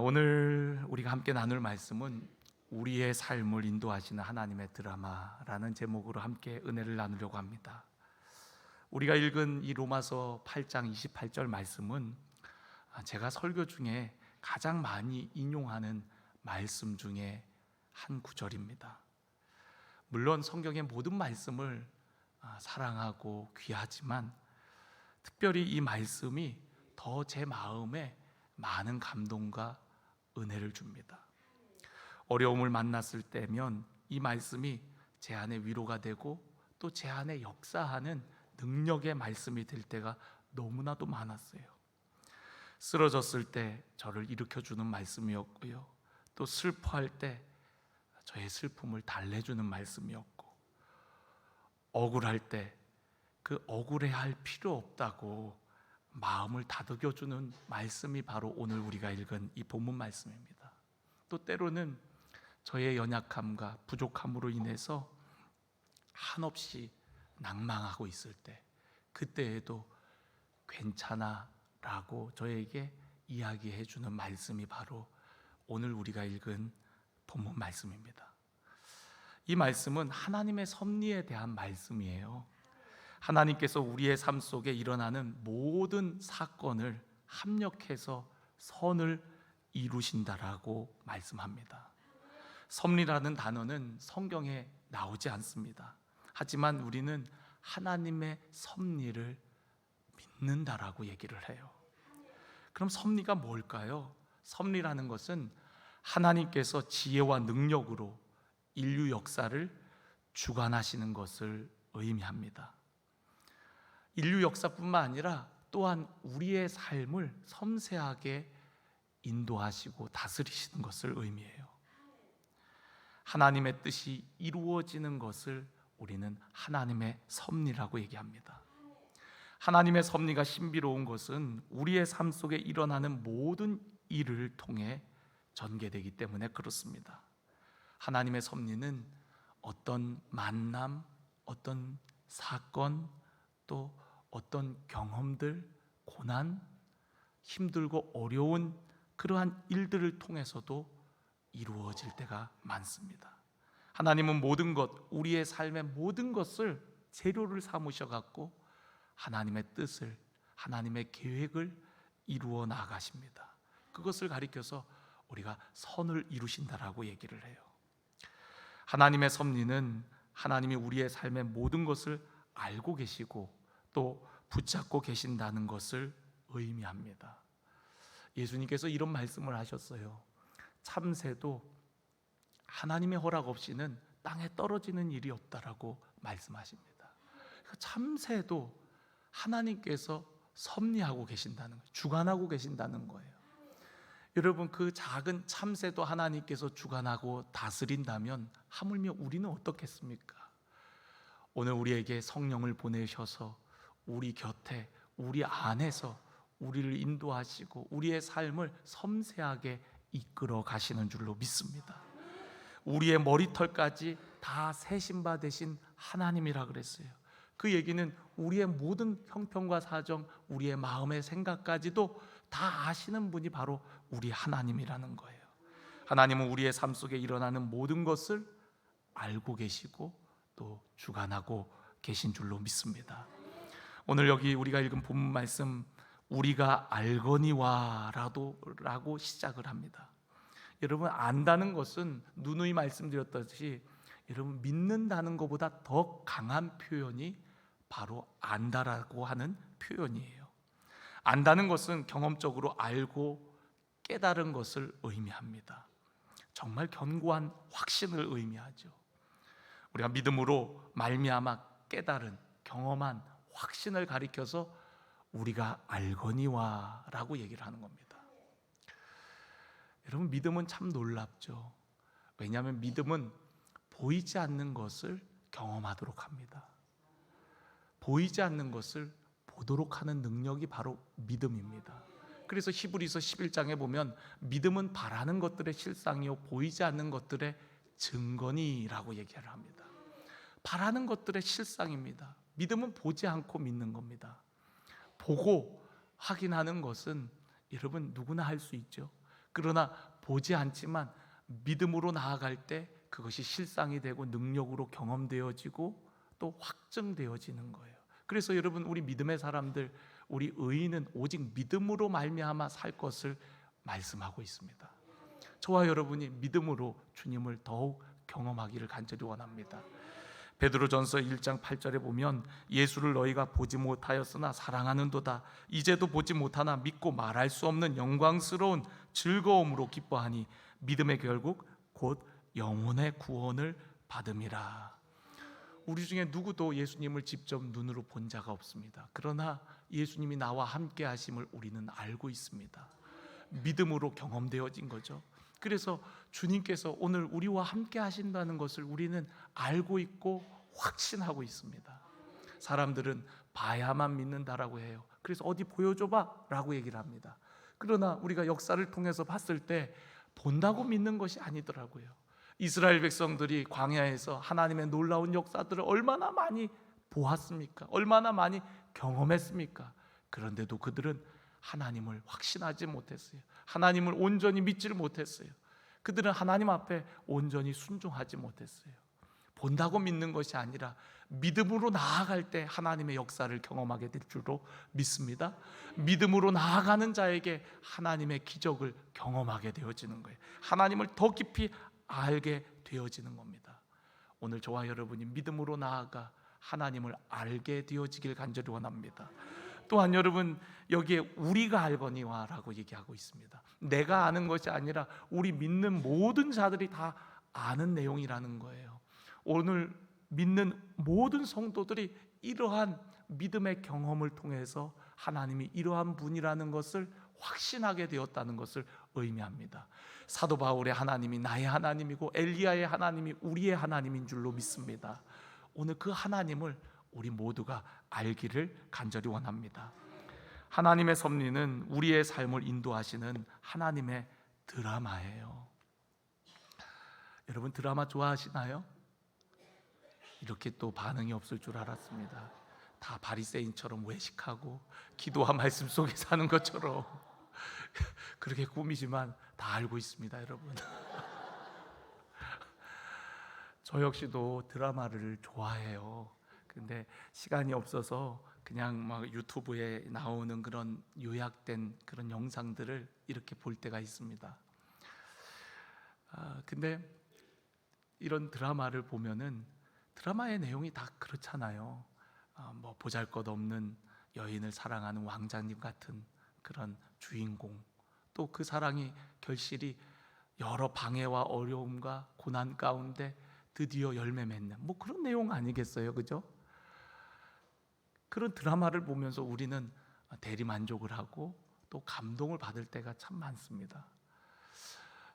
오늘 우리가 함께 나눌 말씀은 우리의 삶을 인도하시는 하나님의 드라마라는 제목으로 함께 은혜를 나누려고 합니다. 우리가 읽은 이 로마서 8장 28절 말씀은 제가 설교 중에 가장 많이 인용하는 말씀 중에 한 구절입니다. 물론 성경의 모든 말씀을 사랑하고 귀하지만 특별히 이 말씀이 더 제 마음에 많은 감동과 은혜를 줍니다. 어려움을 만났을 때면 이 말씀이 제 안에 위로가 되고 또 제 안에 역사하는 능력의 말씀이 될 때가 너무나도 많았어요. 쓰러졌을 때 저를 일으켜주는 말씀이었고요, 또 슬퍼할 때 저의 슬픔을 달래주는 말씀이었고, 억울할 때 그 억울해할 필요 없다고 마음을 다독여주는 말씀이 바로 오늘 우리가 읽은 이 본문 말씀입니다. 또 때로는 저의 연약함과 부족함으로 인해서 한없이 낭망하고 있을 때, 그때에도 괜찮아 라고 저에게 이야기해 주는 말씀이 바로 오늘 우리가 읽은 본문 말씀입니다. 이 말씀은 하나님의 섭리에 대한 말씀이에요. 하나님께서 우리의 삶 속에 일어나는 모든 사건을 합력해서 선을 이루신다라고 말씀합니다. 섭리라는 단어는 성경에 나오지 않습니다. 하지만 우리는 하나님의 섭리를 믿는다라고 얘기를 해요. 그럼 섭리가 뭘까요? 섭리라는 것은 하나님께서 지혜와 능력으로 인류 역사를 주관하시는 것을 의미합니다. 인류 역사뿐만 아니라 또한 우리의 삶을 섬세하게 인도하시고 다스리시는 것을 의미해요. 하나님의 뜻이 이루어지는 것을 우리는 하나님의 섭리라고 얘기합니다. 하나님의 섭리가 신비로운 것은 우리의 삶 속에 일어나는 모든 일을 통해 전개되기 때문에 그렇습니다. 하나님의 섭리는 어떤 만남, 어떤 사건, 또 어떤 경험들, 고난, 힘들고 어려운 그러한 일들을 통해서도 이루어질 때가 많습니다. 하나님은 모든 것, 우리의 삶의 모든 것을 재료를 삼으셔 갖고 하나님의 뜻을, 하나님의 계획을 이루어 나가십니다. 그것을 가리켜서 우리가 선을 이루신다라고 얘기를 해요. 하나님의 섭리는 하나님이 우리의 삶의 모든 것을 알고 계시고 또 붙잡고 계신다는 것을 의미합니다. 예수님께서 이런 말씀을 하셨어요. 참새도 하나님의 허락 없이는 땅에 떨어지는 일이 없다라고 말씀하십니다. 참새도 하나님께서 섭리하고 계신다는 거예요. 주관하고 계신다는 거예요. 여러분, 그 작은 참새도 하나님께서 주관하고 다스린다면 하물며 우리는 어떻겠습니까? 오늘 우리에게 성령을 보내셔서 우리 곁에, 우리 안에서 우리를 인도하시고 우리의 삶을 섬세하게 이끌어 가시는 줄로 믿습니다. 우리의 머리털까지 다 세신 바 되신 하나님이라 그랬어요. 그 얘기는 우리의 모든 형편과 사정, 우리의 마음의 생각까지도 다 아시는 분이 바로 우리 하나님이라는 거예요. 하나님은 우리의 삶 속에 일어나는 모든 것을 알고 계시고 또 주관하고 계신 줄로 믿습니다. 오늘 여기 우리가 읽은 본문 말씀, 우리가 알거니와 라고 시작을 합니다. 여러분, 안다는 것은 누누이 말씀드렸듯이 여러분, 믿는다는 것보다 더 강한 표현이 바로 안다라고 하는 표현이에요. 안다는 것은 경험적으로 알고 깨달은 것을 의미합니다. 정말 견고한 확신을 의미하죠. 우리가 믿음으로 말미암아 깨달은, 경험한 확신을 가리켜서 우리가 알거니와 라고 얘기를 하는 겁니다. 여러분, 믿음은 참 놀랍죠. 왜냐하면 믿음은 보이지 않는 것을 경험하도록 합니다. 보이지 않는 것을 보도록 하는 능력이 바로 믿음입니다. 그래서 히브리서 11장에 보면 믿음은 바라는 것들의 실상이요 보이지 않는 것들의 증거니라고 얘기를 합니다. 바라는 것들의 실상입니다. 믿음은 보지 않고 믿는 겁니다. 보고 확인하는 것은 여러분 누구나 할 수 있죠. 그러나 보지 않지만 믿음으로 나아갈 때 그것이 실상이 되고 능력으로 경험되어지고 또 확증되어지는 거예요. 그래서 여러분, 우리 믿음의 사람들, 우리 의인은 오직 믿음으로 말미암아 살 것을 말씀하고 있습니다. 저와 여러분이 믿음으로 주님을 더욱 경험하기를 간절히 원합니다. 베드로전서 1장 8절에 보면 예수를 너희가 보지 못하였으나 사랑하는도다. 이제도 보지 못하나 믿고 말할 수 없는 영광스러운 즐거움으로 기뻐하니 믿음의 결국 곧 영혼의 구원을 받음이라. 우리 중에 누구도 예수님을 직접 눈으로 본 자가 없습니다. 그러나 예수님이 나와 함께 하심을 우리는 알고 있습니다. 믿음으로 경험되어진 거죠. 그래서 주님께서 오늘 우리와 함께 하신다는 것을 우리는 알고 있고 확신하고 있습니다. 사람들은 봐야만 믿는다라고 해요. 그래서 어디 보여줘봐 라고 얘기를 합니다. 그러나 우리가 역사를 통해서 봤을 때 본다고 믿는 것이 아니더라고요. 이스라엘 백성들이 광야에서 하나님의 놀라운 역사들을 얼마나 많이 보았습니까? 얼마나 많이 경험했습니까? 그런데도 그들은 하나님을 확신하지 못했어요. 하나님을 온전히 믿지를 못했어요. 그들은 하나님 앞에 온전히 순종하지 못했어요. 본다고 믿는 것이 아니라 믿음으로 나아갈 때 하나님의 역사를 경험하게 될 줄로 믿습니다. 믿음으로 나아가는 자에게 하나님의 기적을 경험하게 되어지는 거예요. 하나님을 더 깊이 알게 되어지는 겁니다. 오늘 저와 여러분이 믿음으로 나아가 하나님을 알게 되어지길 간절히 원합니다. 또한 여러분, 여기에 우리가 알거니와 라고 얘기하고 있습니다. 내가 아는 것이 아니라 우리 믿는 모든 자들이 다 아는 내용이라는 거예요. 오늘 믿는 모든 성도들이 이러한 믿음의 경험을 통해서 하나님이 이러한 분이라는 것을 확신하게 되었다는 것을 의미합니다. 사도 바울의 하나님이 나의 하나님이고 엘리야의 하나님이 우리의 하나님인 줄로 믿습니다. 오늘 그 하나님을 우리 모두가 알기를 간절히 원합니다. 하나님의 섭리는 우리의 삶을 인도하시는 하나님의 드라마예요. 여러분, 드라마 좋아하시나요? 이렇게 또 반응이 없을 줄 알았습니다. 다 바리새인처럼 외식하고 기도와 말씀 속에 사는 것처럼 그렇게 꾸미지만 다 알고 있습니다, 여러분. 저 역시도 드라마를 좋아해요. 근데 시간이 없어서 그냥 막 유튜브에 나오는 그런 요약된 그런 영상들을 이렇게 볼 때가 있습니다. 근데 이런 드라마를 보면은 드라마의 내용이 다 그렇잖아요. 뭐 보잘것없는 여인을 사랑하는 왕자님 같은 그런 주인공, 또 그 사랑이 결실이 여러 방해와 어려움과 고난 가운데 드디어 열매 맺는 뭐 그런 내용 아니겠어요, 그죠? 그런 드라마를 보면서 우리는 대리만족을 하고 또 감동을 받을 때가 참 많습니다.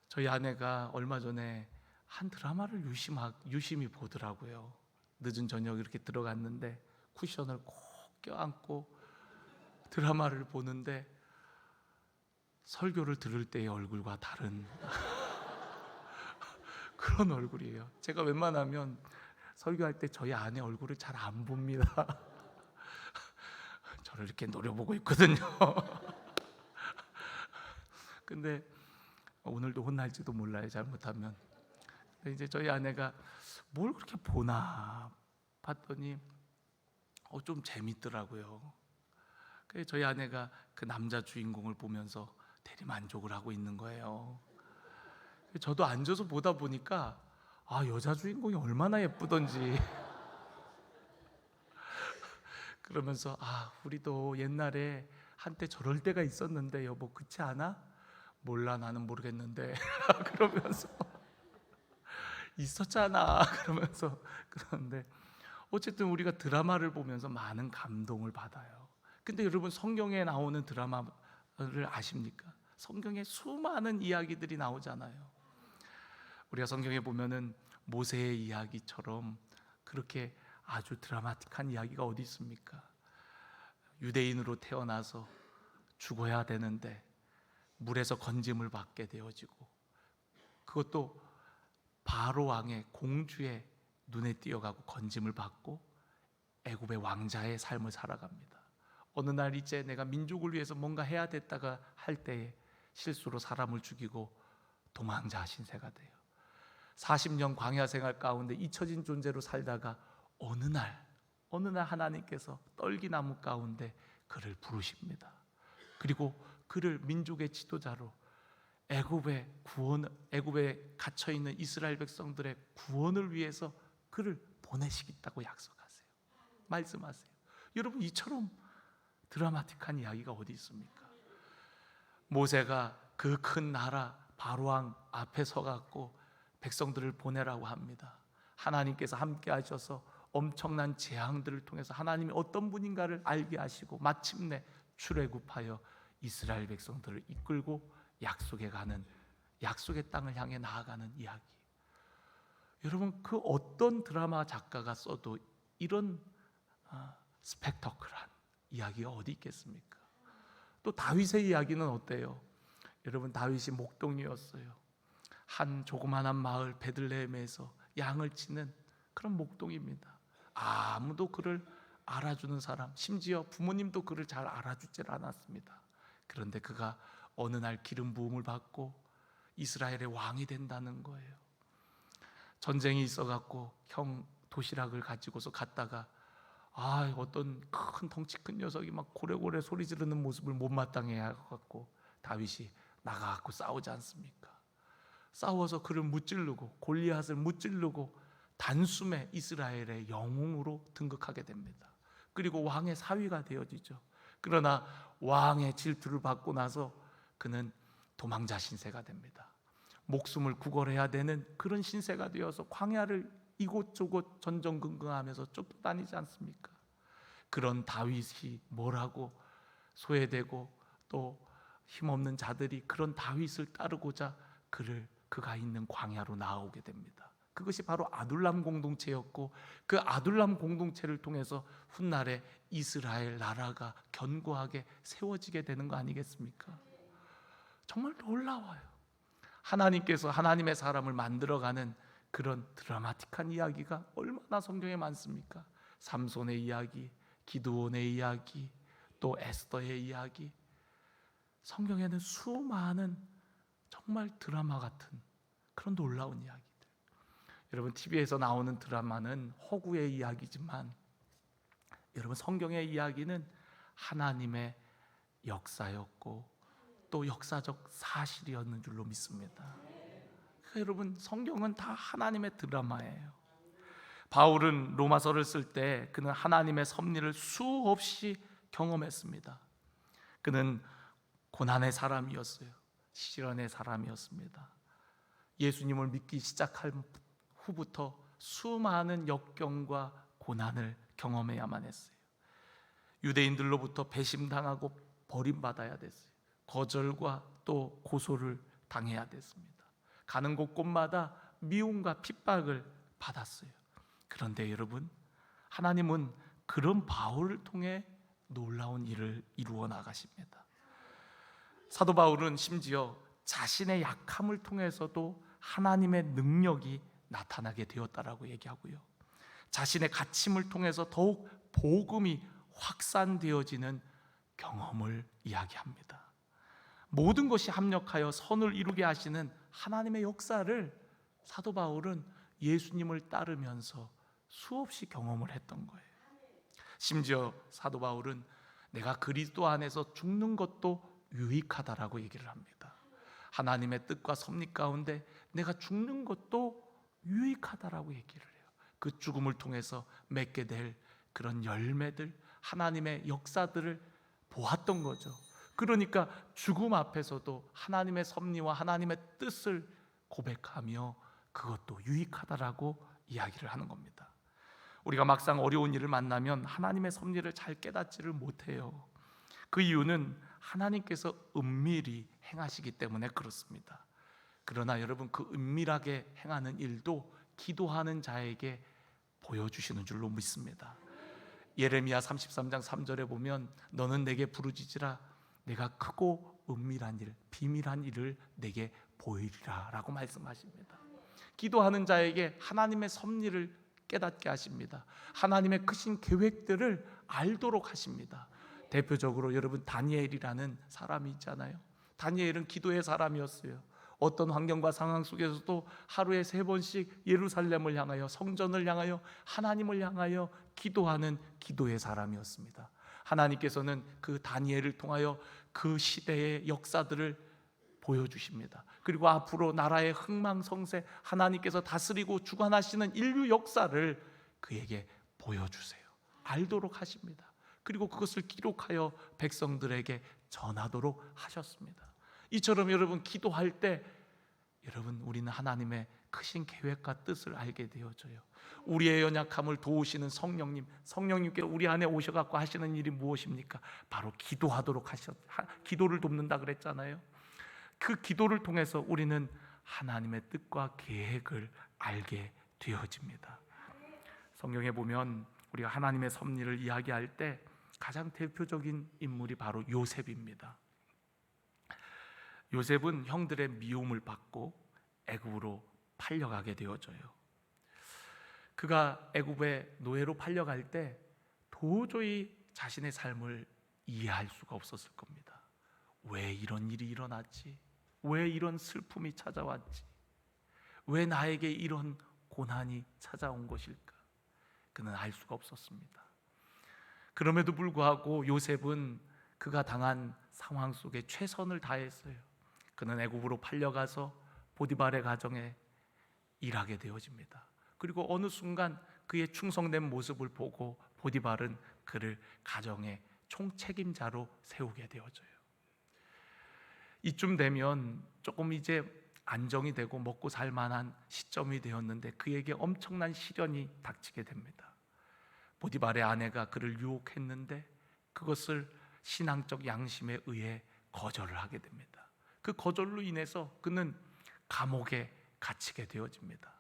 저희 아내가 얼마 전에 한 드라마를 유심히 보더라고요. 늦은 저녁 이렇게 들어갔는데 쿠션을 꼭 껴안고 드라마를 보는데 설교를 들을 때의 얼굴과 다른 그런 얼굴이에요. 제가 웬만하면 설교할 때 저희 아내 얼굴을 잘 안 봅니다. 저를 이렇게 노려보고 있거든요. 근데 오늘도 혼날지도 몰라요, 잘못하면. 근데 이제 저희 아내가 뭘 그렇게 보나 봤더니 좀 재밌더라고요. 그래서 저희 아내가 그 남자 주인공을 보면서 대리만족을 하고 있는 거예요. 저도 앉아서 보다 보니까 여자 주인공이 얼마나 예쁘던지 그러면서 우리도 옛날에 한때 저럴 때가 있었는데 여보, 그렇지 않아? 몰라, 나는 모르겠는데 그러면서 있었잖아 그러면서 그러는데 어쨌든 우리가 드라마를 보면서 많은 감동을 받아요. 근데 여러분, 성경에 나오는 드라마를 아십니까? 성경에 수많은 이야기들이 나오잖아요. 우리가 성경에 보면은 모세의 이야기처럼 그렇게 아주 드라마틱한 이야기가 어디 있습니까? 유대인으로 태어나서 죽어야 되는데 물에서 건짐을 받게 되어지고, 그것도 바로 왕의 공주의 눈에 띄어가고 건짐을 받고 애굽의 왕자의 삶을 살아갑니다. 어느 날 이제 내가 민족을 위해서 뭔가 해야 됐다가 할 때에 실수로 사람을 죽이고 도망자 신세가 돼요. 40년 광야 생활 가운데 잊혀진 존재로 살다가 어느 날 하나님께서 떨기나무 가운데 그를 부르십니다. 그리고 그를 민족의 지도자로 애굽에 갇혀 있는 이스라엘 백성들의 구원을 위해서 그를 보내시겠다고 약속하세요. 말씀하세요. 여러분, 이처럼 드라마틱한 이야기가 어디 있습니까? 모세가 그 큰 나라 바로왕 앞에 서갖고 백성들을 보내라고 합니다. 하나님께서 함께 하셔서 엄청난 재앙들을 통해서 하나님이 어떤 분인가를 알게 하시고 마침내 출애굽하여 이스라엘 백성들을 이끌고 약속의 땅을 향해 나아가는 이야기. 여러분, 그 어떤 드라마 작가가 써도 이런 스펙터클한 이야기가 어디 있겠습니까? 또 다윗의 이야기는 어때요? 여러분, 다윗이 목동이었어요. 한 조그만한 마을 베들레헴에서 양을 치는 그런 목동입니다. 아무도 그를 알아주는 사람, 심지어 부모님도 그를 잘 알아주질 않았습니다. 그런데 그가 어느 날 기름 부음을 받고 이스라엘의 왕이 된다는 거예요. 전쟁이 있어갖고 형 도시락을 가지고서 갔다가 어떤 큰 덩치 큰 녀석이 막 고래고래 소리 지르는 모습을 못마땅해 해갖고 다윗이 나가갖고 싸우지 않습니까? 싸워서 그를 무찌르고 골리앗을 무찌르고 단숨에 이스라엘의 영웅으로 등극하게 됩니다. 그리고 왕의 사위가 되어지죠. 그러나 왕의 질투를 받고 나서 그는 도망자 신세가 됩니다. 목숨을 구걸해야 되는 그런 신세가 되어서 광야를 이곳저곳 전전긍긍하면서 쫓겨다니지 않습니까? 그런 다윗이 뭘하고 소외되고 또 힘없는 자들이 그런 다윗을 따르고자 그가 있는 광야로 나아오게 됩니다. 그것이 바로 아둘람 공동체였고 그 아둘람 공동체를 통해서 훗날에 이스라엘 나라가 견고하게 세워지게 되는 거 아니겠습니까? 정말 놀라워요. 하나님께서 하나님의 사람을 만들어가는 그런 드라마틱한 이야기가 얼마나 성경에 많습니까? 삼손의 이야기, 기드온의 이야기, 또 에스더의 이야기. 성경에는 수많은 정말 드라마 같은 그런 놀라운 이야기들. 여러분, TV에서 나오는 드라마는 허구의 이야기지만 여러분, 성경의 이야기는 하나님의 역사였고 또 역사적 사실이었는 줄로 믿습니다. 여러분, 성경은 다 하나님의 드라마예요. 바울은 로마서를 쓸 때 그는 하나님의 섭리를 수없이 경험했습니다. 그는 고난의 사람이었어요. 시련의 사람이었습니다. 예수님을 믿기 시작할 후부터 수많은 역경과 고난을 경험해야만 했어요. 유대인들로부터 배심당하고 버림받아야 됐어요. 거절과 또 고소를 당해야 됐습니다. 가는 곳곳마다 미움과 핍박을 받았어요. 그런데 여러분, 하나님은 그런 바울을 통해 놀라운 일을 이루어 나가십니다. 사도 바울은 심지어 자신의 약함을 통해서도 하나님의 능력이 나타나게 되었다라고 얘기하고요. 자신의 갇힘을 통해서 더욱 복음이 확산되어지는 경험을 이야기합니다. 모든 것이 합력하여 선을 이루게 하시는 하나님의 역사를 사도 바울은 예수님을 따르면서 수없이 경험을 했던 거예요. 심지어 사도 바울은 내가 그리스도 안에서 죽는 것도 유익하다라고 얘기를 합니다. 하나님의 뜻과 섭리 가운데 내가 죽는 것도 유익하다라고 얘기를 해요. 그 죽음을 통해서 맺게 될 그런 열매들, 하나님의 역사들을 보았던 거죠. 그러니까 죽음 앞에서도 하나님의 섭리와 하나님의 뜻을 고백하며 그것도 유익하다라고 이야기를 하는 겁니다. 우리가 막상 어려운 일을 만나면 하나님의 섭리를 잘 깨닫지를 못해요. 그 이유는 하나님께서 은밀히 행하시기 때문에 그렇습니다. 그러나 여러분, 그 은밀하게 행하는 일도 기도하는 자에게 보여주시는 줄로 믿습니다. 예레미야 33장 3절에 보면 너는 내게 부르짖으라 내가 크고 은밀한 일, 비밀한 일을 내게 보이리라 라고 말씀하십니다. 기도하는 자에게 하나님의 섭리를 깨닫게 하십니다. 하나님의 크신 계획들을 알도록 하십니다. 대표적으로 여러분, 다니엘이라는 사람이 있잖아요. 다니엘은 기도의 사람이었어요. 어떤 환경과 상황 속에서도 하루에 3번씩 예루살렘을 향하여, 성전을 향하여, 하나님을 향하여 기도하는 기도의 사람이었습니다. 하나님께서는 그 다니엘을 통하여 그 시대의 역사들을 보여주십니다. 그리고 앞으로 나라의 흥망성쇠, 하나님께서 다스리고 주관하시는 인류 역사를 그에게 보여주세요. 알도록 하십니다. 그리고 그것을 기록하여 백성들에게 전하도록 하셨습니다. 이처럼 여러분 기도할 때 여러분 우리는 하나님의 크신 계획과 뜻을 알게 되어져요. 우리의 연약함을 도우시는 성령님께서 우리 안에 오셔갖고 하시는 일이 무엇입니까? 바로 기도를 돕는다 그랬잖아요. 그 기도를 통해서 우리는 하나님의 뜻과 계획을 알게 되어집니다. 성경에 보면 우리가 하나님의 섭리를 이야기할 때 가장 대표적인 인물이 바로 요셉입니다. 요셉은 형들의 미움을 받고 애굽으로 팔려가게 되어져요. 그가 애굽의 노예로 팔려갈 때 도저히 자신의 삶을 이해할 수가 없었을 겁니다. 왜 이런 일이 일어났지? 왜 이런 슬픔이 찾아왔지? 왜 나에게 이런 고난이 찾아온 것일까? 그는 알 수가 없었습니다. 그럼에도 불구하고 요셉은 그가 당한 상황 속에 최선을 다했어요. 그는 애굽으로 팔려가서 보디발의 가정에 일하게 되어집니다. 그리고 어느 순간 그의 충성된 모습을 보고 보디발은 그를 가정의 총책임자로 세우게 되어져요. 이쯤 되면 조금 이제 안정이 되고 먹고 살 만한 시점이 되었는데 그에게 엄청난 시련이 닥치게 됩니다. 보디발의 아내가 그를 유혹했는데 그것을 신앙적 양심에 의해 거절을 하게 됩니다. 그 거절로 인해서 그는 감옥에 갇히게 되어집니다.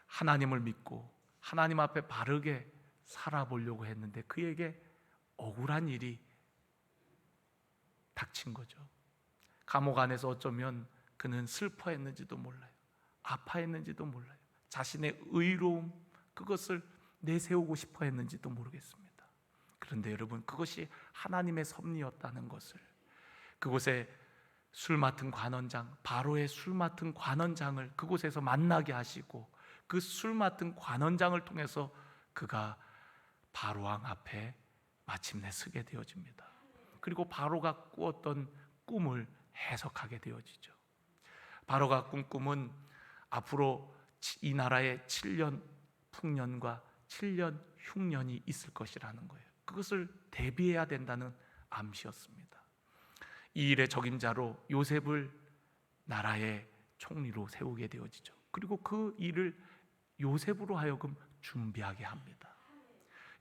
하나님을 믿고 하나님 앞에 바르게 살아보려고 했는데 그에게 억울한 일이 닥친 거죠. 감옥 안에서 어쩌면 그는 슬퍼했는지도 몰라요. 아파했는지도 몰라요. 자신의 의로움, 그것을 내세우고 싶어 했는지도 모르겠습니다. 그런데 여러분, 그것이 하나님의 섭리였다는 것을, 그곳에 술 맡은 관원장, 바로의 술 맡은 관원장을 그곳에서 만나게 하시고 그 술 맡은 관원장을 통해서 그가 바로 왕 앞에 마침내 서게 되어집니다. 그리고 바로가 꾸었던 꿈을 해석하게 되어지죠. 바로가 꾼 꿈은 앞으로 이 나라에 7년 풍년과 7년 흉년이 있을 것이라는 거예요. 그것을 대비해야 된다는 암시였습니다. 이 일의 적임자로 요셉을 나라의 총리로 세우게 되어지죠. 그리고 그 일을 요셉으로 하여금 준비하게 합니다.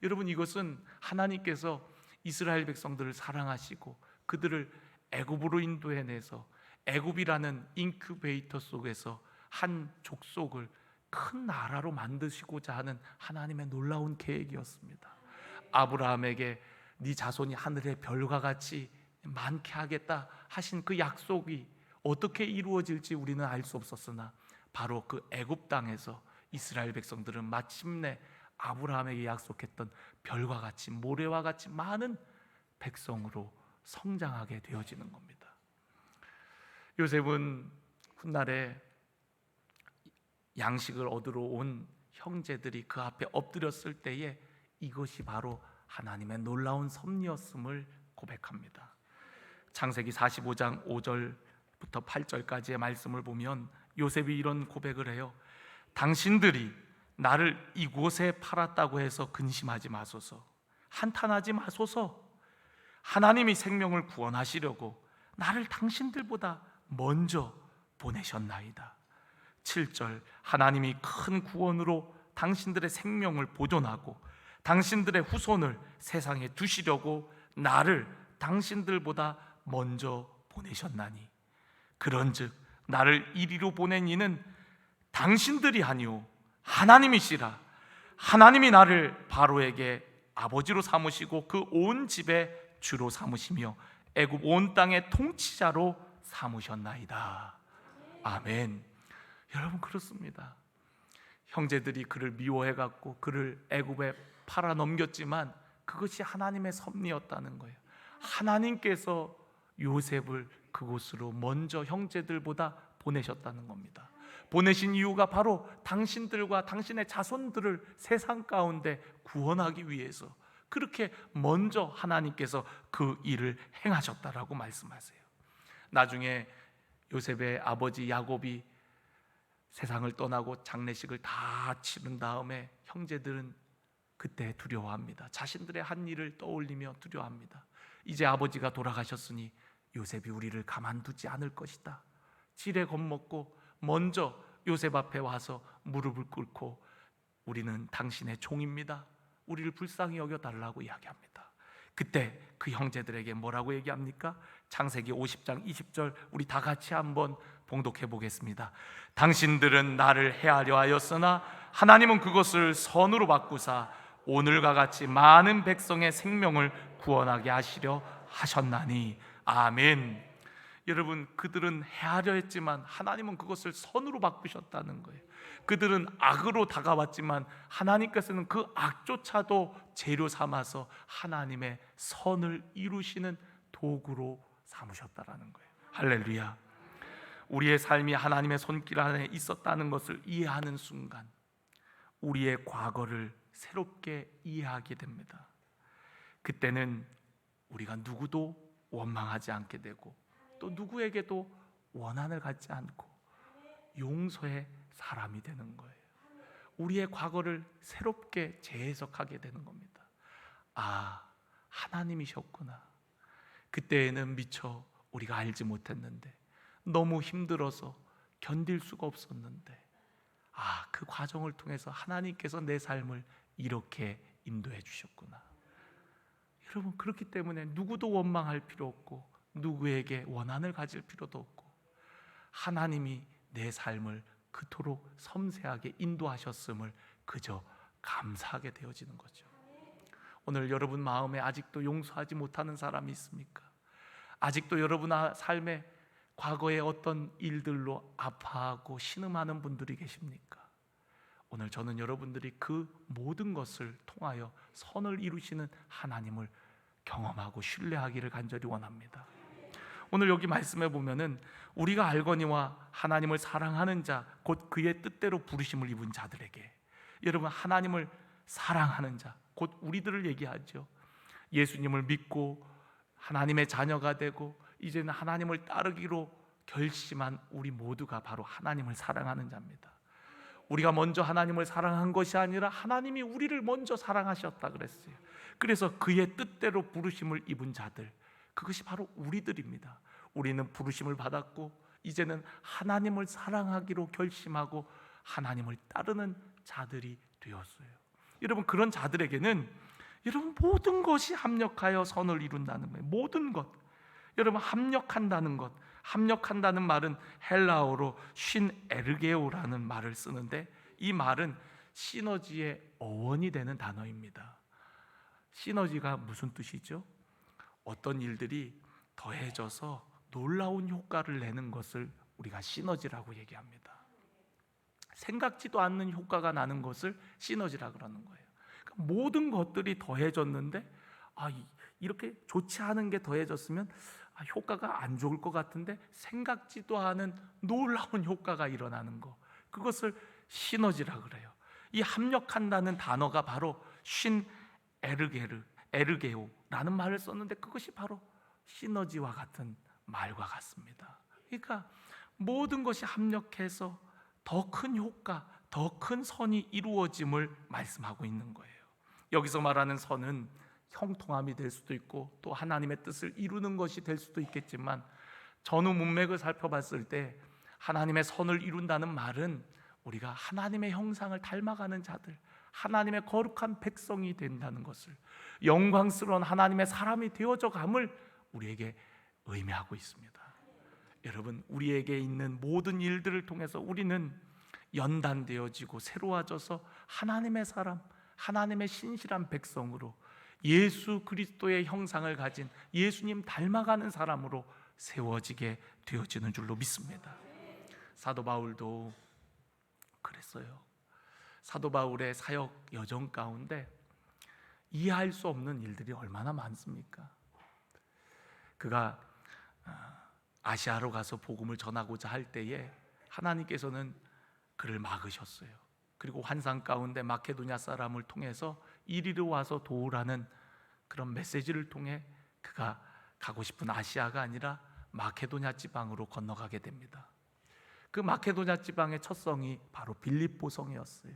여러분, 이것은 하나님께서 이스라엘 백성들을 사랑하시고 그들을 애굽으로 인도해내서 애굽이라는 인큐베이터 속에서 한 족속을 큰 나라로 만드시고자 하는 하나님의 놀라운 계획이었습니다. 아브라함에게 네 자손이 하늘의 별과 같이 많게 하겠다 하신 그 약속이 어떻게 이루어질지 우리는 알 수 없었으나 바로 그 애굽 땅에서 이스라엘 백성들은 마침내 아브라함에게 약속했던 별과 같이, 모래와 같이 많은 백성으로 성장하게 되어지는 겁니다. 요셉은 훗날에 양식을 얻으러 온 형제들이 그 앞에 엎드렸을 때에 이것이 바로 하나님의 놀라운 섭리였음을 고백합니다. 창세기 45장 5절부터 8절까지의 말씀을 보면 요셉이 이런 고백을 해요. 당신들이 나를 이곳에 팔았다고 해서 근심하지 마소서, 한탄하지 마소서. 하나님이 생명을 구원하시려고 나를 당신들보다 먼저 보내셨나이다. 7절, 하나님이 큰 구원으로 당신들의 생명을 보존하고 당신들의 후손을 세상에 두시려고 나를 당신들보다 먼저 보내셨나니 그런즉 나를 이리로 보낸 이는 당신들이 아니오 하나님이시라. 하나님이 나를 바로에게 아버지로 삼으시고 그 온 집의 주로 삼으시며 애굽 온 땅의 통치자로 삼으셨나이다. 아멘. 여러분, 그렇습니다. 형제들이 그를 미워해갖고 그를 애굽에 팔아 넘겼지만 그것이 하나님의 섭리였다는 거예요. 하나님께서 요셉을 그곳으로 먼저 형제들보다 보내셨다는 겁니다. 보내신 이유가 바로 당신들과 당신의 자손들을 세상 가운데 구원하기 위해서, 그렇게 먼저 하나님께서 그 일을 행하셨다라고 말씀하세요. 나중에 요셉의 아버지 야곱이 세상을 떠나고 장례식을 다 치른 다음에 형제들은 그때 두려워합니다. 자신들의 한 일을 떠올리며 두려워합니다. 이제 아버지가 돌아가셨으니 요셉이 우리를 가만두지 않을 것이다. 지레 겁먹고 먼저 요셉 앞에 와서 무릎을 꿇고 우리는 당신의 종입니다. 우리를 불쌍히 여겨달라고 이야기합니다. 그때 그 형제들에게 뭐라고 얘기합니까? 창세기 50장 20절 우리 다 같이 한번 봉독해 보겠습니다. 당신들은 나를 해하려 하였으나 하나님은 그것을 선으로 바꾸사 오늘과 같이 많은 백성의 생명을 구원하게 하시려 하셨나니. 아멘. 여러분, 그들은 해하려 했지만 하나님은 그것을 선으로 바꾸셨다는 거예요. 그들은 악으로 다가왔지만 하나님께서는 그 악조차도 재료 삼아서 하나님의 선을 이루시는 도구로 삼으셨다라는 거예요. 할렐루야. 우리의 삶이 하나님의 손길 안에 있었다는 것을 이해하는 순간 우리의 과거를 새롭게 이해하게 됩니다. 그때는 우리가 누구도 원망하지 않게 되고 또 누구에게도 원한을 갖지 않고 용서의 사람이 되는 거예요. 우리의 과거를 새롭게 재해석하게 되는 겁니다. 아, 하나님이셨구나. 그때에는 미처 우리가 알지 못했는데, 너무 힘들어서 견딜 수가 없었는데, 아, 그 과정을 통해서 하나님께서 내 삶을 이렇게 인도해 주셨구나. 여러분, 그렇기 때문에 누구도 원망할 필요 없고 누구에게 원한을 가질 필요도 없고 하나님이 내 삶을 그토록 섬세하게 인도하셨음을 그저 감사하게 되어지는 거죠. 오늘 여러분 마음에 아직도 용서하지 못하는 사람이 있습니까? 아직도 여러분 삶에 과거의 어떤 일들로 아파하고 신음하는 분들이 계십니까? 오늘 저는 여러분들이 그 모든 것을 통하여 선을 이루시는 하나님을 경험하고 신뢰하기를 간절히 원합니다. 오늘 여기 말씀해 보면은 우리가 알거니와 하나님을 사랑하는 자 곧 그의 뜻대로 부르심을 입은 자들에게, 여러분, 하나님을 사랑하는 자 곧 우리들을 얘기하죠. 예수님을 믿고 하나님의 자녀가 되고 이제는 하나님을 따르기로 결심한 우리 모두가 바로 하나님을 사랑하는 자입니다. 우리가 먼저 하나님을 사랑한 것이 아니라 하나님이 우리를 먼저 사랑하셨다 그랬어요. 그래서 그의 뜻대로 부르심을 입은 자들, 그것이 바로 우리들입니다. 우리는 부르심을 받았고 이제는 하나님을 사랑하기로 결심하고 하나님을 따르는 자들이 되었어요. 여러분, 그런 자들에게는 여러분 모든 것이 합력하여 선을 이룬다는 거예요. 모든 것. 여러분, 합력한다는 것, 합력한다는 말은 헬라어로 신에르게오라는 말을 쓰는데 이 말은 시너지의 어원이 되는 단어입니다. 시너지가 무슨 뜻이죠? 어떤 일들이 더해져서 놀라운 효과를 내는 것을 우리가 시너지라고 얘기합니다. 생각지도 않는 효과가 나는 것을 시너지라 그러는 거예요. 그러니까 모든 것들이 더해졌는데 이렇게 좋지 않은 게 더해졌으면 효과가 안 좋을 것 같은데 생각지도 않은 놀라운 효과가 일어나는 거, 그것을 시너지라 그래요. 이 합력한다는 단어가 바로 에르게오라는 말을 썼는데 그것이 바로 시너지와 같은 말과 같습니다. 그러니까 모든 것이 합력해서 더 큰 효과, 더 큰 선이 이루어짐을 말씀하고 있는 거예요. 여기서 말하는 선은 형통함이 될 수도 있고 또 하나님의 뜻을 이루는 것이 될 수도 있겠지만, 전후 문맥을 살펴봤을 때 하나님의 선을 이룬다는 말은 우리가 하나님의 형상을 닮아가는 자들, 하나님의 거룩한 백성이 된다는 것을, 영광스러운 하나님의 사람이 되어져 감을 우리에게 의미하고 있습니다. 여러분, 우리에게 있는 모든 일들을 통해서 우리는 연단되어지고 새로워져서 하나님의 사람, 하나님의 신실한 백성으로 예수 그리스도의 형상을 가진 예수님 닮아가는 사람으로 세워지게 되어지는 줄로 믿습니다. 사도 바울도 그랬어요. 사도 바울의 사역 여정 가운데 이해할 수 없는 일들이 얼마나 많습니까? 그가 아시아로 가서 복음을 전하고자 할 때에 하나님께서는 그를 막으셨어요. 그리고 환상 가운데 마케도냐 사람을 통해서 이리로 와서 도우라는 그런 메시지를 통해 그가 가고 싶은 아시아가 아니라 마케도냐 지방으로 건너가게 됩니다. 그 마케도냐 지방의 첫 성이 바로 빌립보 성이었어요.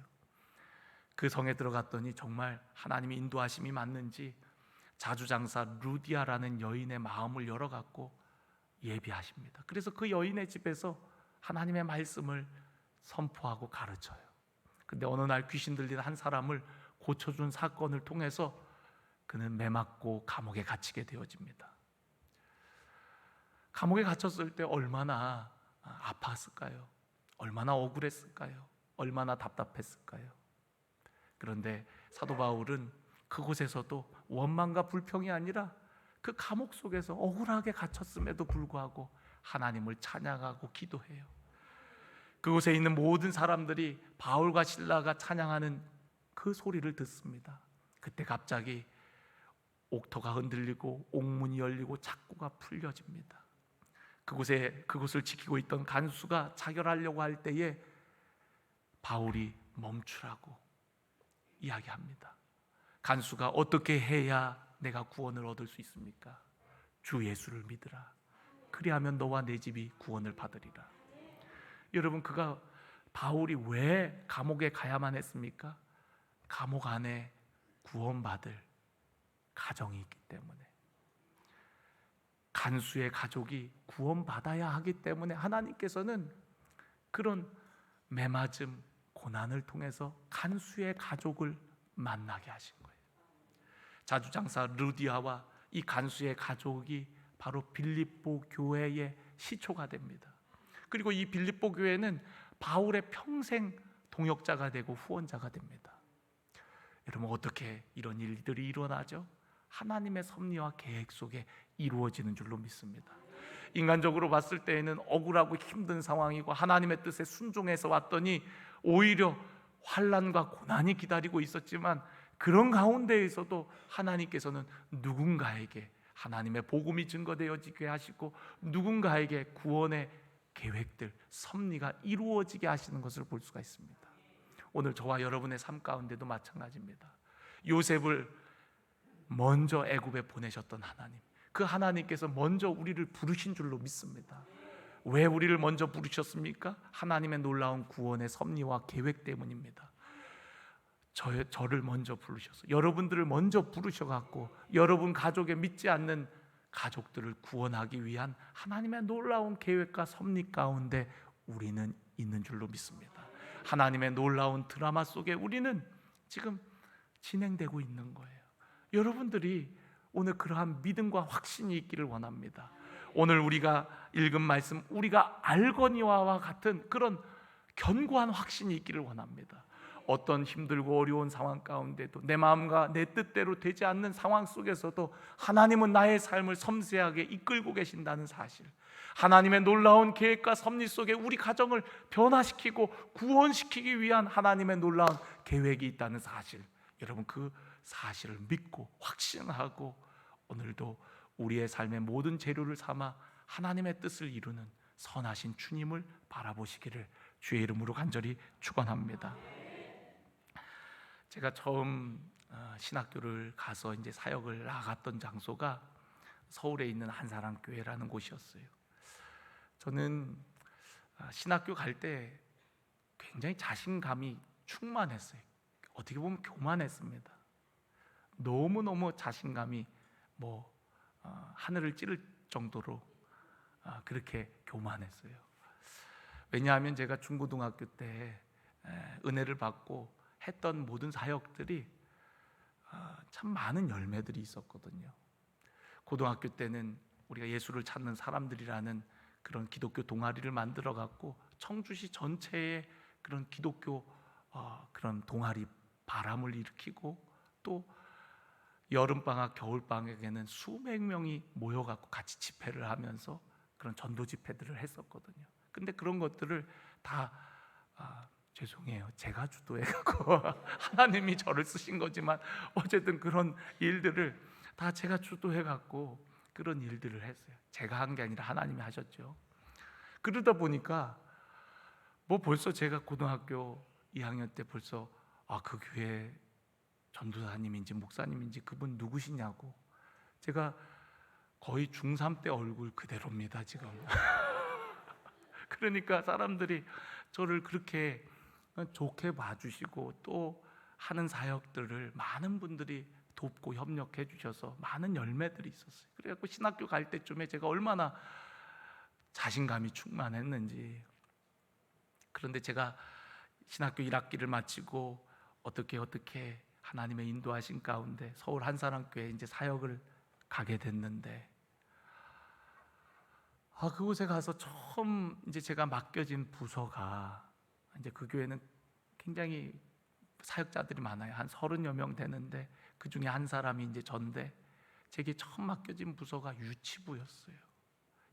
그 성에 들어갔더니 정말 하나님의 인도하심이 맞는지 자주장사 루디아라는 여인의 마음을 열어갖고 예비하십니다. 그래서 그 여인의 집에서 하나님의 말씀을 선포하고 가르쳐요. 근데 어느 날 귀신 들린 한 사람을 고쳐준 사건을 통해서 그는 매맞고 감옥에 갇히게 되어집니다. 감옥에 갇혔을 때 얼마나 아팠을까요? 얼마나 억울했을까요? 얼마나 답답했을까요? 그런데 사도 바울은 그곳에서도 원망과 불평이 아니라 그 감옥 속에서 억울하게 갇혔음에도 불구하고 하나님을 찬양하고 기도해요. 그곳에 있는 모든 사람들이 바울과 실라가 찬양하는 그 소리를 듣습니다. 그때 갑자기 옥토가 흔들리고 옥문이 열리고 착고가 풀려집니다. 그곳을 지키고 있던 간수가 자결하려고 할 때에 바울이 멈추라고 이야기합니다. 간수가 어떻게 해야 내가 구원을 얻을 수 있습니까? 주 예수를 믿으라. 그리하면 너와 내 집이 구원을 받으리라. 여러분, 바울이 왜 감옥에 가야만 했습니까? 감옥 안에 구원받을 가정이 있기 때문에, 간수의 가족이 구원받아야 하기 때문에 하나님께서는 그런 매맞음, 고난을 통해서 간수의 가족을 만나게 하신 거예요. 자주장사 루디아와 이 간수의 가족이 바로 빌립보 교회의 시초가 됩니다. 그리고 이 빌립보 교회는 바울의 평생 동역자가 되고 후원자가 됩니다. 여러분, 어떻게 이런 일들이 일어나죠? 하나님의 섭리와 계획 속에 이루어지는 줄로 믿습니다. 인간적으로 봤을 때에는 억울하고 힘든 상황이고 하나님의 뜻에 순종해서 왔더니 오히려 환난과 고난이 기다리고 있었지만, 그런 가운데에서도 하나님께서는 누군가에게 하나님의 복음이 증거되어지게 하시고 누군가에게 구원의 계획들, 섭리가 이루어지게 하시는 것을 볼 수가 있습니다. 오늘 저와 여러분의 삶 가운데도 마찬가지입니다. 요셉을 먼저 애굽에 보내셨던 하나님, 그 하나님께서 먼저 우리를 부르신 줄로 믿습니다. 왜 우리를 먼저 부르셨습니까? 하나님의 놀라운 구원의 섭리와 계획 때문입니다. 저를 먼저 부르셔서, 여러분들을 먼저 부르셔갖고 여러분 가족에 믿지 않는 가족들을 구원하기 위한 하나님의 놀라운 계획과 섭리 가운데 우리는 있는 줄로 믿습니다. 하나님의 놀라운 드라마 속에 우리는 지금 진행되고 있는 거예요. 여러분들이 오늘 그러한 믿음과 확신이 있기를 원합니다. 오늘 우리가 읽은 말씀, 우리가 알거니와 같은 그런 견고한 확신이 있기를 원합니다. 어떤 힘들고 어려운 상황 가운데도 내 마음과 내 뜻대로 되지 않는 상황 속에서도 하나님은 나의 삶을 섬세하게 이끌고 계신다는 사실, 하나님의 놀라운 계획과 섭리 속에 우리 가정을 변화시키고 구원시키기 위한 하나님의 놀라운 계획이 있다는 사실, 여러분 그 사실을 믿고 확신하고 오늘도 우리의 삶의 모든 재료를 삼아 하나님의 뜻을 이루는 선하신 주님을 바라보시기를 주의 이름으로 간절히 축원합니다. 제가 처음 신학교를 가서 이제 사역을 나갔던 장소가 서울에 있는 한사랑교회라는 곳이었어요. 저는 신학교 갈 때 굉장히 자신감이 충만했어요. 어떻게 보면 교만했습니다. 너무너무 자신감이 하늘을 찌를 정도로 그렇게 교만했어요. 왜냐하면 제가 중고등학교 때 은혜를 받고 했던 모든 사역들이 참 많은 열매들이 있었거든요. 고등학교 때는 우리가 예수를 찾는 사람들이라는 그런 기독교 동아리를 만들어 갖고 청주시 전체에 그런 기독교 그런 동아리 바람을 일으키고, 또 여름방학 겨울방학에는 수백 명이 모여갖고 같이 집회를 하면서 그런 전도 집회들을 했었거든요. 근데 그런 것들을 다 죄송해요, 제가 주도해갖고 하나님이 저를 쓰신 거지만 어쨌든 그런 일들을 다 제가 주도해갖고 그런 일들을 했어요. 제가 한 게 아니라 하나님이 하셨죠. 그러다 보니까 뭐 벌써 제가 고등학교 2학년 때 벌써 그 교회 전도사님인지 목사님인지 그분 누구시냐고, 제가 거의 중3 때 얼굴 그대로입니다 지금. 그러니까 사람들이 저를 그렇게 좋게 봐주시고 또 하는 사역들을 많은 분들이 돕고 협력해 주셔서 많은 열매들이 있었어요. 그래갖고 신학교 갈 때쯤에 제가 얼마나 자신감이 충만했는지. 그런데 제가 신학교 1학기를 마치고 어떻게 하나님의 인도하신 가운데 서울 한사랑교회에 이제 사역을 가게 됐는데, 그곳에 가서 처음 이제 제가 맡겨진 부서가, 이제 그 교회는 굉장히 사역자들이 많아요. 한 30여 명 되는데 그 중에 한 사람이 이제 전데, 제게 처음 맡겨진 부서가 유치부였어요.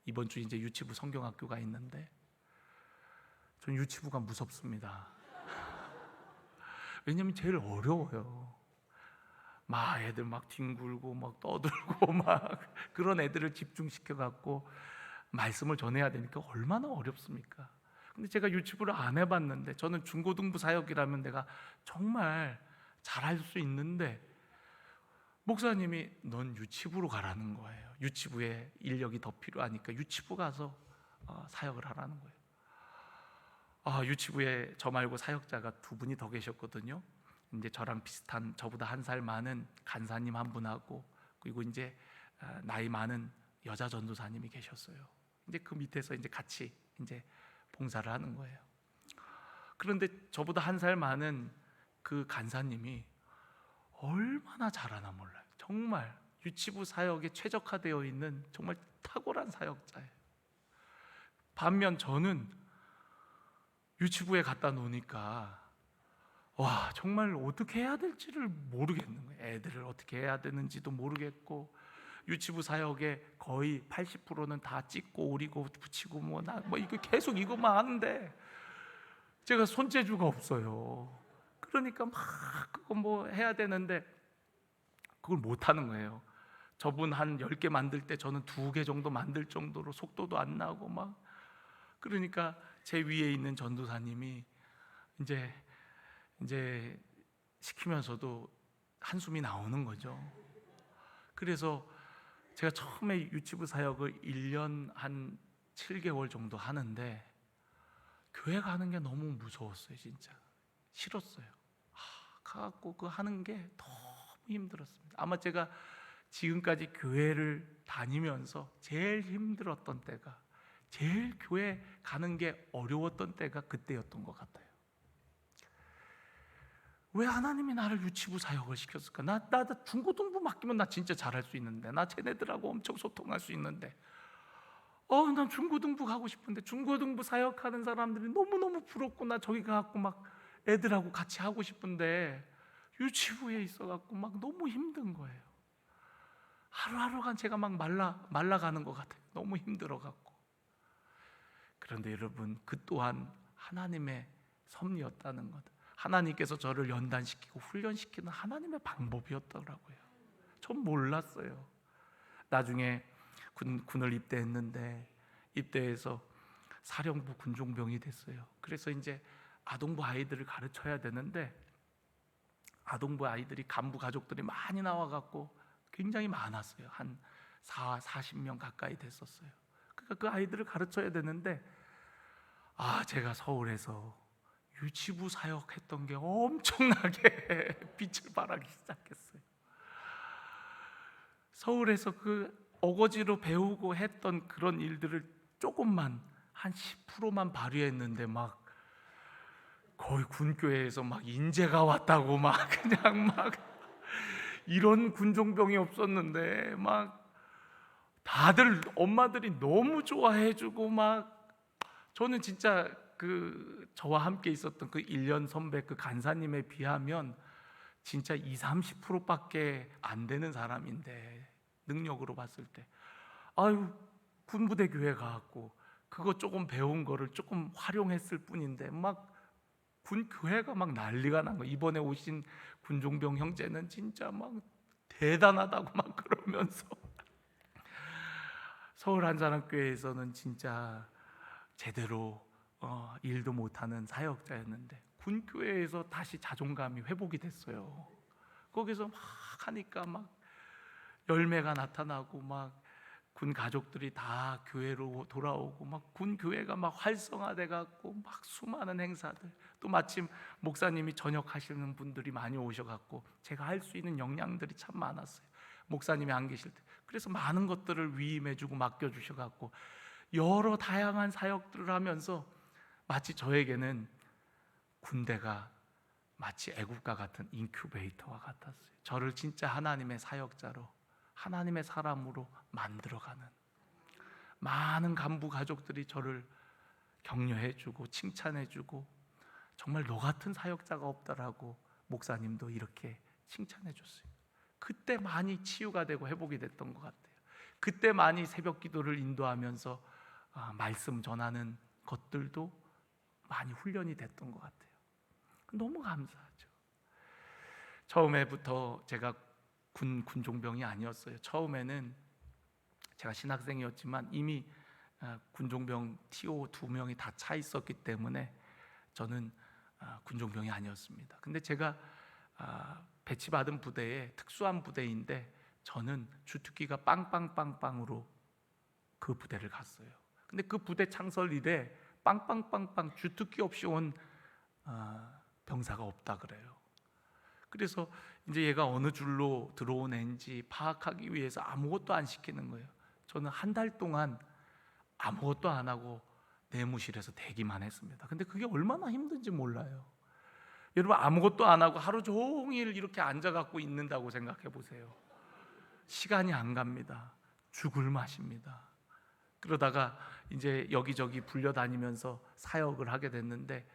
이번 주 이제 유치부 성경학교가 있는데 전 유치부가 무섭습니다. 왜냐면 제일 어려워요. 막 애들 막 뒹굴고 막 떠들고 막 그런 애들을 집중시켜 갖고 말씀을 전해야 되니까 얼마나 어렵습니까? 근데 제가 유치부를 안 해봤는데, 저는 중고등부 사역이라면 내가 정말 잘할 수 있는데 목사님이 넌 유치부로 가라는 거예요. 유치부에 인력이 더 필요하니까 유치부 가서 사역을 하라는 거예요. 유치부에 저 말고 사역자가 2분이 더 계셨거든요. 이제 저랑 비슷한, 저보다 1살 많은 간사님 한 분하고, 그리고 이제 나이 많은 여자 전도사님이 계셨어요. 이제 그 밑에서 이제 같이 이제 봉사를 하는 거예요. 그런데 저보다 1살 많은 그 간사님이 얼마나 잘하나 몰라요. 정말 유치부 사역에 최적화되어 있는 정말 탁월한 사역자예요. 반면 저는 유치부에 갖다 놓으니까 정말 어떻게 해야 될지를 모르겠는 거예요. 애들을 어떻게 해야 되는지도 모르겠고, 유치부 사역의 거의 80%는 다 찍고 오리고 붙이고 뭐 이거 계속 이것만 하는데 제가 손재주가 없어요. 그러니까 막 그거 뭐 해야 되는데 그걸 못 하는 거예요. 저분 한 10개 만들 때 저는 2개 정도 만들 정도로 속도도 안 나고 막. 그러니까 제 위에 있는 전도사님이 이제 시키면서도 한숨이 나오는 거죠. 그래서 제가 처음에 유치부 사역을 1년 한 7개월 정도 하는데 교회 가는 게 너무 무서웠어요. 진짜 싫었어요. 가갖고 그 하는 게 너무 힘들었습니다. 아마 제가 지금까지 교회를 다니면서 제일 힘들었던 때가, 제일 교회 가는 게 어려웠던 때가 그때였던 것 같아요. 왜 하나님이 나를 유치부 사역을 시켰을까? 나 중고등부 맡기면 나 진짜 잘할 수 있는데, 나 쟤네들하고 엄청 소통할 수 있는데, 난 중고등부 가고 싶은데 중고등부 사역하는 사람들이 너무너무 부럽고 나 저기 가갖고 막 애들하고 같이 하고 싶은데 유치부에 있어갖고 막 너무 힘든 거예요. 하루하루가 제가 막 말라가는 것 같아요. 너무 힘들어갖고. 그런데 여러분, 그 또한 하나님의 섭리였다는 것, 하나님께서 저를 연단시키고 훈련시키는 하나님의 방법이었더라고요. 전 몰랐어요. 나중에 군을 입대했는데, 입대해서 사령부 군종병이 됐어요. 그래서 이제 아동부 아이들을 가르쳐야 되는데, 아동부 아이들이 간부 가족들이 많이 나와갖고 굉장히 많았어요. 한 40명 가까이 됐었어요. 그러니까 그 아이들을 가르쳐야 되는데, 제가 서울에서 유치부 사역했던 게 엄청나게 빛을 발하기 시작했어요. 서울에서 그 어거지로 배우고 했던 그런 일들을 조금만, 한 10%만 발휘했는데 막 거의 군교회에서 막 인재가 왔다고 막 그냥 막 이런 군종병이 없었는데 막 다들 엄마들이 너무 좋아해주고 막. 저는 진짜 저와 함께 있었던 그 1년 선배 그 간사님에 비하면 진짜 20-30%밖에 안 되는 사람인데, 능력으로 봤을 때 군부대 교회 가갖고 그거 조금 배운 거를 조금 활용했을 뿐인데 막 군 교회가 막 난리가 난 거. 이번에 오신 군종병 형제는 진짜 막 대단하다고 막 그러면서 서울 한사람교회에서는 진짜 제대로 일도 못하는 사역자였는데 군교회에서 다시 자존감이 회복이 됐어요. 거기서 막 하니까 막 열매가 나타나고 막 군 가족들이 다 교회로 돌아오고 막 군 교회가 막 활성화돼 갖고 막 수많은 행사들, 또 마침 목사님이 전역하시는 분들이 많이 오셔 갖고 제가 할 수 있는 역량들이 참 많았어요. 목사님이 안 계실 때. 그래서 많은 것들을 위임해 주고 맡겨 주셔 갖고 여러 다양한 사역들을 하면서 마치 저에게는 군대가 마치 애국가 같은 인큐베이터와 같았어요. 저를 진짜 하나님의 사역자로, 하나님의 사람으로 만들어가는, 많은 간부 가족들이 저를 격려해주고 칭찬해주고, 정말 너 같은 사역자가 없다라고 목사님도 이렇게 칭찬해줬어요. 그때 많이 치유가 되고 회복이 됐던 것 같아요. 그때 많이 새벽 기도를 인도하면서 말씀 전하는 것들도 많이 훈련이 됐던 것 같아요. 너무 감사하죠. 처음에부터 제가 군종병이 아니었어요. 처음에는 제가 신학생이었지만 이미 군종병 TO 2명이 다 차 있었기 때문에 저는 군종병이 아니었습니다. 근데 제가 배치받은 부대에 특수한 부대인데 저는 주특기가 빵빵빵빵으로 그 부대를 갔어요. 근데 그 부대 창설 이래 빵빵빵빵 주특기 없이 온 병사가 없다 그래요. 그래서 이제 얘가 어느 줄로 들어온 애인지 파악하기 위해서 아무것도 안 시키는 거예요. 저는 한 달 동안 아무것도 안 하고 내무실에서 대기만 했습니다. 근데 그게 얼마나 힘든지 몰라요. 여러분, 아무것도 안 하고 하루 종일 이렇게 앉아갖고 있는다고 생각해 보세요. 시간이 안 갑니다. 죽을 맛입니다. 그러다가 이제 여기저기 불려다니면서 사역을 하게 됐는데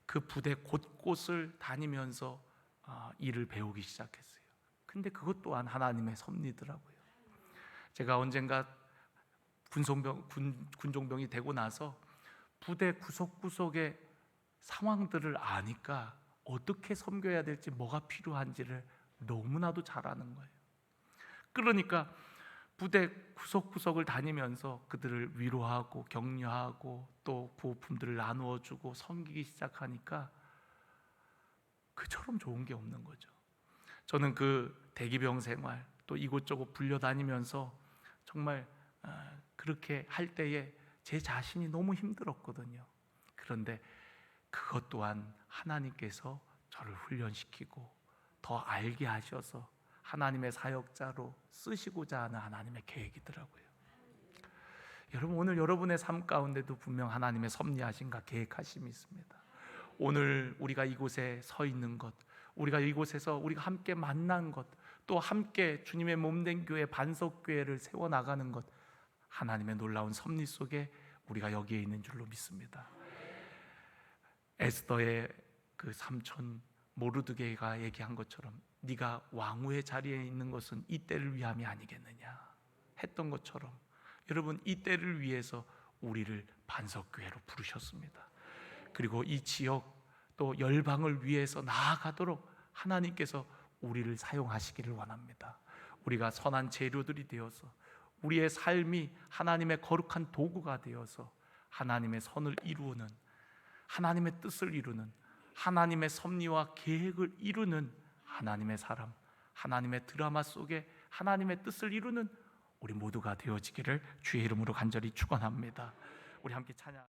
그 부대 곳곳을 다니면서 일을 배우기 시작했어요. 근데 그것 또한 하나님의 섭리더라고요. 제가 언젠가 군종병이 되고 나서 부대 구석구석의 상황들을 아니까 어떻게 섬겨야 될지, 뭐가 필요한지를 너무나도 잘 아는 거예요. 그러니까 부대 구석구석을 다니면서 그들을 위로하고 격려하고 또 구호품들을 나누어 주고 섬기기 시작하니까 그처럼 좋은 게 없는 거죠. 저는 그 대기병 생활 또 이곳저곳 불려다니면서 정말 그렇게 할 때에 제 자신이 너무 힘들었거든요. 그런데 그것 또한 하나님께서 저를 훈련시키고 더 알게 하셔서 하나님의 사역자로 쓰시고자 하는 하나님의 계획이더라고요. 여러분, 오늘 여러분의 삶 가운데도 분명 하나님의 섭리하심과 계획하심이 있습니다. 오늘 우리가 이곳에 서 있는 것, 우리가 이곳에서 우리가 함께 만난 것, 또 함께 주님의 몸된 교회 반석교회를 세워나가는 것, 하나님의 놀라운 섭리 속에 우리가 여기에 있는 줄로 믿습니다. 에스더의 그 삼촌 모르드게가 얘기한 것처럼 네가 왕후의 자리에 있는 것은 이 때를 위함이 아니겠느냐 했던 것처럼, 여러분, 이 때를 위해서 우리를 반석교회로 부르셨습니다. 그리고 이 지역 또 열방을 위해서 나아가도록 하나님께서 우리를 사용하시기를 원합니다. 우리가 선한 재료들이 되어서 우리의 삶이 하나님의 거룩한 도구가 되어서 하나님의 선을 이루는, 하나님의 뜻을 이루는, 하나님의 섭리와 계획을 이루는 하나님의 사람, 하나님의 드라마 속에 하나님의 뜻을 이루는 우리 모두가 되어지기를 주의 이름으로 간절히 축원합니다. 우리 함께 찬양.